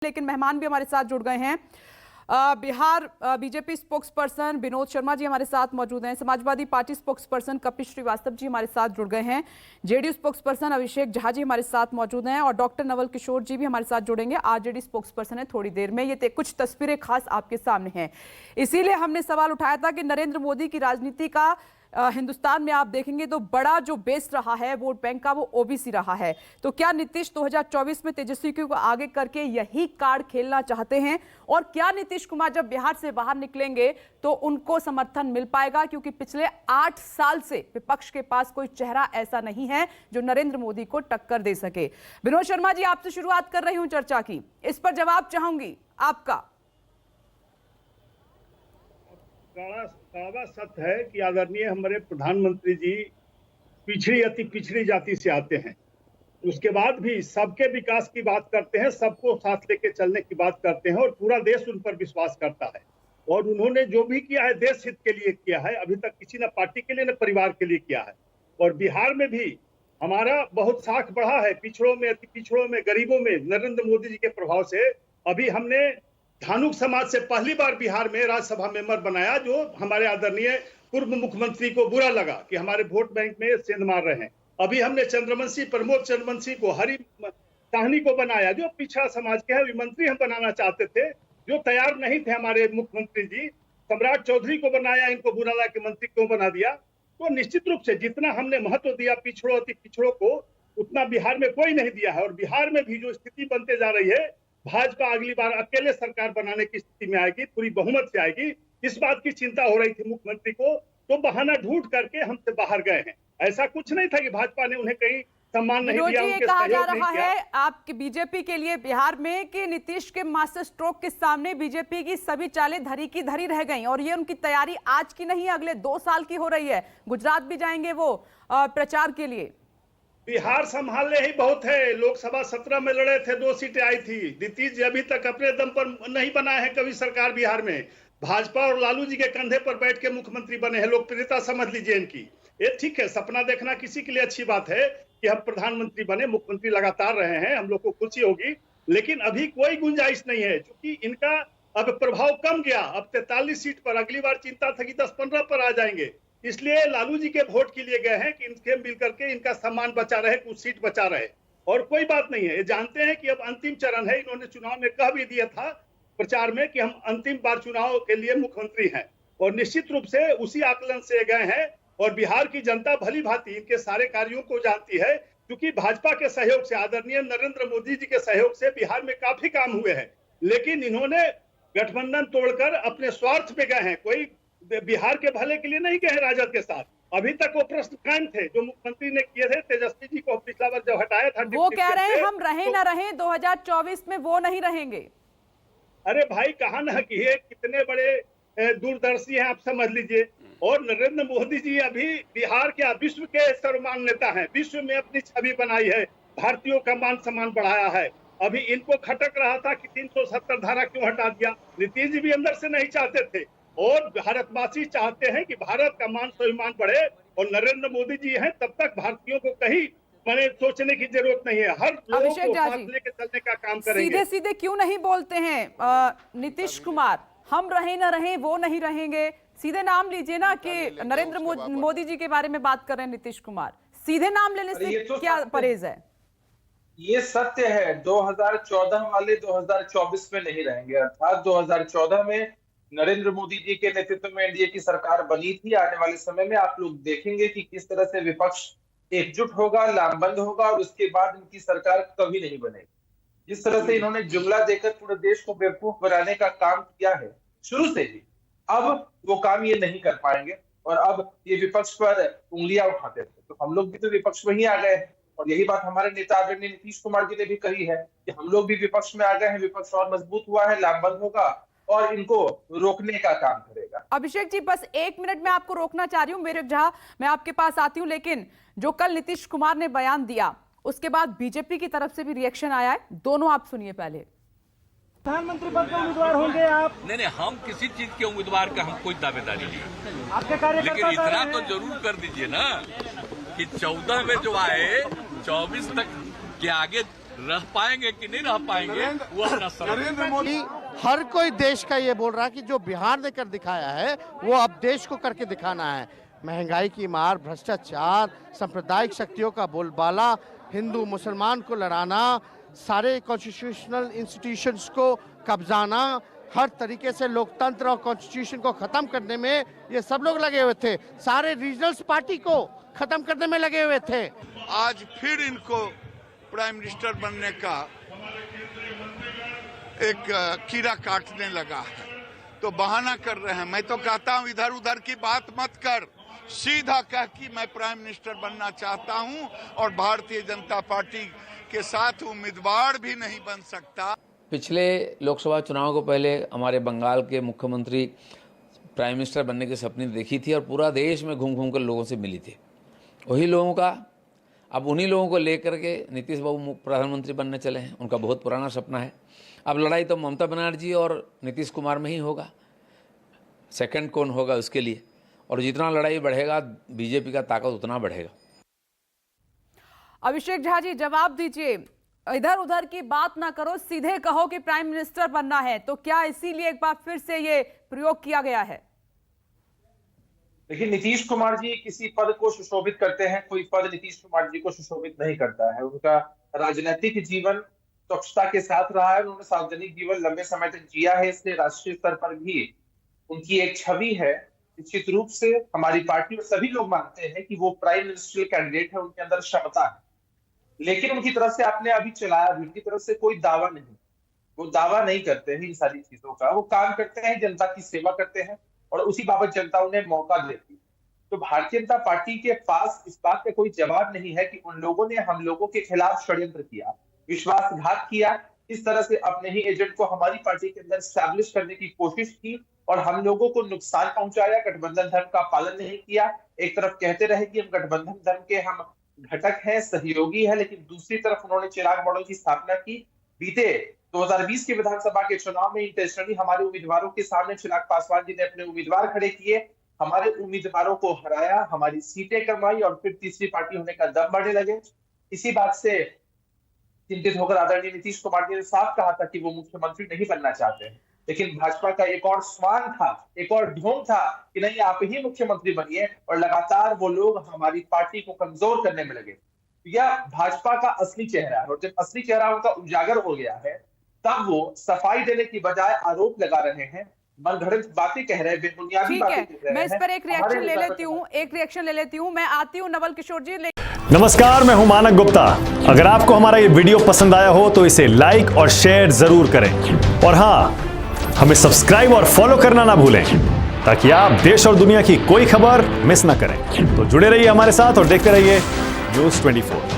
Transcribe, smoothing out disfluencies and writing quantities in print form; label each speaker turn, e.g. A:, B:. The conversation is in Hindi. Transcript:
A: लेकिन मेहमान भी हमारे साथ जुड़ गए हैं। Bihar BJP spokesperson Vinod Sharma ji हमारे साथ मौजूद हैं। Samajwadi Party spokesperson Kapil Srivastava ji हमारे साथ जुड़ गए हैं। JDU spokesperson Abhishek Jha ji हमारे साथ मौजूद हैं और डॉक्टर नवल किशोर जी भी हमारे साथ जुड़ेंगे। आरजेडी स्पोक्स पर्सन है थोड़ी देर में। ये कुछ तस्वीरें खास आपके सामने हैं, इसीलिए हमने सवाल उठाया था कि नरेंद्र मोदी की राजनीति का हिंदुस्तान में आप देखेंगे तो बड़ा जो बेस रहा है वोट बैंक का वो ओबीसी रहा है। तो क्या नीतीश 2024 में तेजस्वी को आगे करके यही कार्ड खेलना चाहते हैं? और क्या नीतीश कुमार जब बिहार से बाहर निकलेंगे तो उनको समर्थन मिल पाएगा? क्योंकि पिछले 8 साल से विपक्ष के पास कोई चेहरा ऐसा नहीं है जो नरेंद्र मोदी को टक्कर दे सके। विनोद शर्मा जी, आपसे शुरुआत कर रही हूं चर्चा की, इस पर जवाब चाहूंगी आपका।
B: कड़वा सत्य है कि आदरणीय हमारे प्रधानमंत्री जी पिछड़ी अति पिछड़ी जाति से आते हैं, उसके बाद भी सबके विकास की बात करते हैं, सबको साथ लेके चलने की बात करते हैं और पूरा देश उन पर विश्वास करता है। और उन्होंने जो भी किया है देश हित के लिए किया है, अभी तक किसी न पार्टी के लिए न परिवार के लिए किया है। और बिहार में भी हमारा बहुत साख बढ़ा है, पिछड़ों में अति पिछड़ों में गरीबों में नरेंद्र मोदी जी के प्रभाव से। अभी हमने धानुक समाज से पहली बार बिहार में राज्यसभा मेंबर बनाया, जो हमारे आदरणीय पूर्व मुख्यमंत्री को बुरा लगा कि हमारे वोट बैंक में सेंध मार रहे हैं। अभी हमने चंद्रवंशी प्रमोद चंद्रवंशी को हरि साहनी को बनाया, जो पिछड़ा समाज के हैं। मंत्री हम बनाना चाहते थे, जो तैयार नहीं थे हमारे मुख्यमंत्री जी। सम्राट चौधरी को बनाया, इनको बुरा लगा कि मंत्री क्यों बना दिया। तो निश्चित रूप से जितना हमने महत्व दिया पिछड़ों अति पिछड़ों को, उतना बिहार में कोई नहीं दिया है। और बिहार में भी जो स्थिति बनते जा रही है, भाजपा अगली बार अकेले सरकार बनाने की स्थिति में आएगी, पूरी बहुमत से आएगी। इस बात की चिंता हो रही थी मुख्यमंत्री को, तो बहाना ढूंढ करके हमसे बाहर गए हैं। ऐसा कुछ नहीं था कि भाजपा ने उन्हें कहीं सम्मान नहीं दिया, उनके
A: कहा जा
B: सहयोग
A: रहा
B: नहीं किया।
A: है आपके बीजेपी के लिए बिहार में कि नीतीश के मास्टर स्ट्रोक के सामने बीजेपी की सभी चालें धरी की धरी रह गई और ये उनकी तैयारी आज की नहीं अगले 2 साल की हो रही है। गुजरात भी जाएंगे वो प्रचार के लिए।
B: बिहार संभालने ही बहुत है। लोकसभा 17 में लड़े थे, 2 सीटें आई थी। नीतीश जी अभी तक अपने दम पर नहीं बनाए हैं कभी सरकार बिहार में। भाजपा और लालू जी के कंधे पर बैठ के मुख्यमंत्री बने हैं। लोकप्रियता समझ लीजिए इनकी। ये ठीक है, सपना देखना किसी के लिए अच्छी बात है कि हम प्रधानमंत्री बने, मुख्यमंत्री लगातार रहे हैं, हम लोग को खुशी होगी। लेकिन अभी कोई गुंजाइश नहीं है, क्योंकि इनका अब प्रभाव कम गया। अब 43 सीट पर, अगली बार चिंता था कि 10-15 पर आ जाएंगे। इसलिए लालू जी के वोट के लिए गए हैं कि इनके मिलकर के इनका सम्मान बचा रहे, कुछ सीट बचा रहे। और कोई बात नहीं है, ये जानते हैं कि अब अंतिम चरण है। इन्होंने चुनाव में कह भी दिया था प्रचार में कि हम अंतिम बार चुनाव के लिए मुख्यमंत्री हैं। और निश्चित रूप से उसी आकलन से गए हैं। और बिहार की जनता भली भांति इनके सारे कार्यों को जानती है, क्योंकि भाजपा के सहयोग से, आदरणीय नरेंद्र मोदी जी के सहयोग से बिहार में काफी काम हुए हैं। लेकिन इन्होंने गठबंधन तोड़कर अपने स्वार्थ पे गए हैं। कोई बिहार के भले के लिए नहीं गए हैं राजद के साथ। अभी तक वो प्रश्न कायम थे जो मुख्यमंत्री ने किए थे। तेजस्वी जी को पिछला बार जब हटाया था,
A: वो कह रहे हैं हम रहे न रहे 2024 में वो नहीं रहेंगे।
B: अरे भाई, कहा ना कि ये कितने बड़े दूरदर्शी हैं, आप समझ लीजिए। और नरेंद्र मोदी जी अभी बिहार के विश्व के सर्वमान्य नेता हैं, विश्व में अपनी छवि बनाई है, भारतीयों का मान सम्मान बढ़ाया है। अभी इनको खटक रहा था कि 370 धारा क्यों हटा दिया। नीतीश जी भी अंदर से नहीं चाहते थे। और भारतवासी चाहते हैं कि भारत का मान स्वाभिमान बढ़े। और नरेंद्र मोदी जी हैं, तब तक भारतीयों को कहीं मैंने सोचने की जरूरत नहीं है। हर लोगों को साथ लेके चलने का काम करेंगे।
A: सीधे सीधे क्यों नहीं बोलते हैं नीतीश कुमार, हम रहे न रहे वो नहीं रहेंगे? सीधे नाम लीजिए ना कि नरेंद्र मोदी जी के बारे में बात कर रहे हैं नीतीश कुमार। सीधे नाम लेने से क्या परहेज है?
C: ये सत्य है, 2014 वाले 2024 में नहीं रहेंगे। अर्थात 2014 में नरेंद्र मोदी जी के नेतृत्व में एनडीए की सरकार बनी थी। आने वाले समय में आप लोग देखेंगे कि किस तरह से विपक्ष एकजुट होगा, लामबंद होगा और उसके बाद इनकी सरकार कभी नहीं बनेगी। जिस तरह से इन्होंने जुमला देकर पूरे देश को बेवकूफ बनाने का काम किया है शुरू से ही, अब वो काम ये नहीं कर पाएंगे। और अब ये विपक्ष पर उंगलियां उठाते थे, तो हम लोग भी तो विपक्ष में ही आ गए हैं। और यही बात हमारे नेता आदरणीय नीतीश कुमार जी ने भी कही है कि हम लोग भी विपक्ष में आ गए हैं, विपक्ष और मजबूत हुआ है, लामबंद होगा और इनको रोकने का काम करेगा।
A: अभिषेक जी, बस 1 मिनट में आपको रोकना चाह रही हूँ, मेरे जहां मैं आपके पास आती हूँ। लेकिन जो कल नीतीश कुमार ने बयान दिया, उसके बाद बीजेपी की तरफ से भी रिएक्शन आया है। दोनों आप सुनिए पहले।
D: प्रधानमंत्री पद के उम्मीदवार होंगे आप?
E: नहीं, हम किसी चीज के उम्मीदवार का हम कोई दावेदारी नहीं।
D: आपके कार्यकर्ता
E: लेकिन इतना तो जरूर कर दीजिए ना कि 14 में जो आए 24 तक के आगे रह पाएंगे कि नहीं रह पाएंगे वो अपना समय।
F: नरेंद्र मोदी हर कोई देश का ये बोल रहा है कि जो बिहार ने कर दिखाया है वो अब देश को करके दिखाना है। महंगाई की मार, भ्रष्टाचार, सांप्रदायिक शक्तियों का बोलबाला, हिंदू मुसलमान को लड़ाना, सारे कॉन्स्टिट्यूशनल इंस्टीट्यूशंस को कब्जाना, हर तरीके से लोकतंत्र और कॉन्स्टिट्यूशन को खत्म करने में ये सब लोग लगे हुए थे। सारे रीजनल्स पार्टी को खत्म करने में लगे हुए थे।
G: आज फिर इनको प्राइम मिनिस्टर बनने का एक कीड़ा काटने लगा है, तो बहाना कर रहे हैं। मैं तो कहता हूं इधर उधर की बात मत कर, सीधा कह कि मैं प्राइम मिनिस्टर बनना चाहता हूं और भारतीय जनता पार्टी के साथ उम्मीदवार भी नहीं बन सकता।
H: पिछले लोकसभा चुनाव को पहले हमारे बंगाल के मुख्यमंत्री प्राइम मिनिस्टर बनने की सपने देखी थी और पूरा देश में घूम घूम कर लोगों से मिली थी। वही लोगों का अब उन्हीं लोगों को लेकर के नीतीश बाबू प्रधानमंत्री बनने चले हैं। उनका बहुत पुराना सपना है। अब लड़ाई तो ममता बनर्जी और नीतीश कुमार में ही होगा, सेकंड कौन होगा उसके लिए। और जितना लड़ाई बढ़ेगा बीजेपी का ताकत उतना बढ़ेगा।
A: अभिषेक झा जी जवाब दीजिए, इधर उधर की बात ना करो, सीधे कहो कि प्राइम मिनिस्टर बनना है, तो क्या इसीलिए एक बार फिर से ये प्रयोग किया गया है?
C: देखिए, नीतीश कुमार जी किसी पद को सुशोभित करते हैं, कोई पद नीतीश कुमार जी को सुशोभित नहीं करता है। उनका राजनीतिक जीवन स्वच्छता के साथ रहा है, उन्होंने सार्वजनिक जीवन लंबे समय तक जिया है, इसलिए राष्ट्रीय स्तर पर भी उनकी एक छवि है। निश्चित रूप से हमारी पार्टी और सभी लोग मानते हैं कि वो प्राइम मिनिस्ट्रियल कैंडिडेट है, उनके अंदर क्षमता है। लेकिन उनकी तरफ से आपने अभी चलाया भी, उनकी तरफ से कोई दावा नहीं, वो दावा नहीं करते हैं इन सारी चीजों का। वो काम करते हैं, जनता की सेवा करते हैं और उसी बाबत जनता उन्हें मौका देती है। तो भारतीय जनता पार्टी के पास इस बात का कोई जवाब नहीं है कि उन लोगों ने हम लोगों के खिलाफ षड्यंत्र किया, विश्वासघात किया, इस तरह से अपने ही एजेंट को हमारी पार्टी के अंदर स्टैब्लिश करने की कोशिश की और हम लोगों को नुकसान पहुंचाया, गठबंधन धर्म का पालन नहीं किया। एक तरफ कहते रहे कि हम गठबंधन धर्म के हम घटक हैं, सहयोगी है, लेकिन दूसरी तरफ उन्होंने चिराग मॉडल की स्थापना की। बीते 2020 के विधानसभा के चुनाव में इंटेंशनली हमारे उम्मीदवारों के सामने चिराग पासवान जी ने अपने उम्मीदवार खड़े किए, हमारे उम्मीदवारों को हराया, हमारी सीटें कमाई और फिर तीसरी पार्टी होने का दम बढ़ने लगे। इसी बात से चिंतित होकर आदरणीय नीतीश कुमार जी ने साफ कहा था कि वो मुख्यमंत्री नहीं बनना चाहते हैं। लेकिन भाजपा का एक और स्वांग था, एक और ढोंग था कि नहीं आप ही मुख्यमंत्री बनिए, और लगातार वो लोग हमारी पार्टी को कमजोर करने में लगे। यह भाजपा का असली चेहरा है और जब असली चेहरा उनका उजागर हो गया है तब वो सफाई देने की बजाय आरोप लगा रहे हैं, मनगढ़ंत बातें कह रहे हैं, बेबुनियादी बातें कह रहे हैं।
A: मैं इस पर एक रिएक्शन ले लेती हूँ, मैं आती हूँ नवल किशोर जी।
I: नमस्कार, मैं हूं मानक गुप्ता। अगर आपको हमारा ये वीडियो पसंद आया हो तो इसे लाइक और शेयर जरूर करें और हाँ, हमें सब्सक्राइब और फॉलो करना ना भूलें ताकि आप देश और दुनिया की कोई खबर मिस ना करें। तो जुड़े रहिए हमारे साथ और देखते रहिए न्यूज़ 24।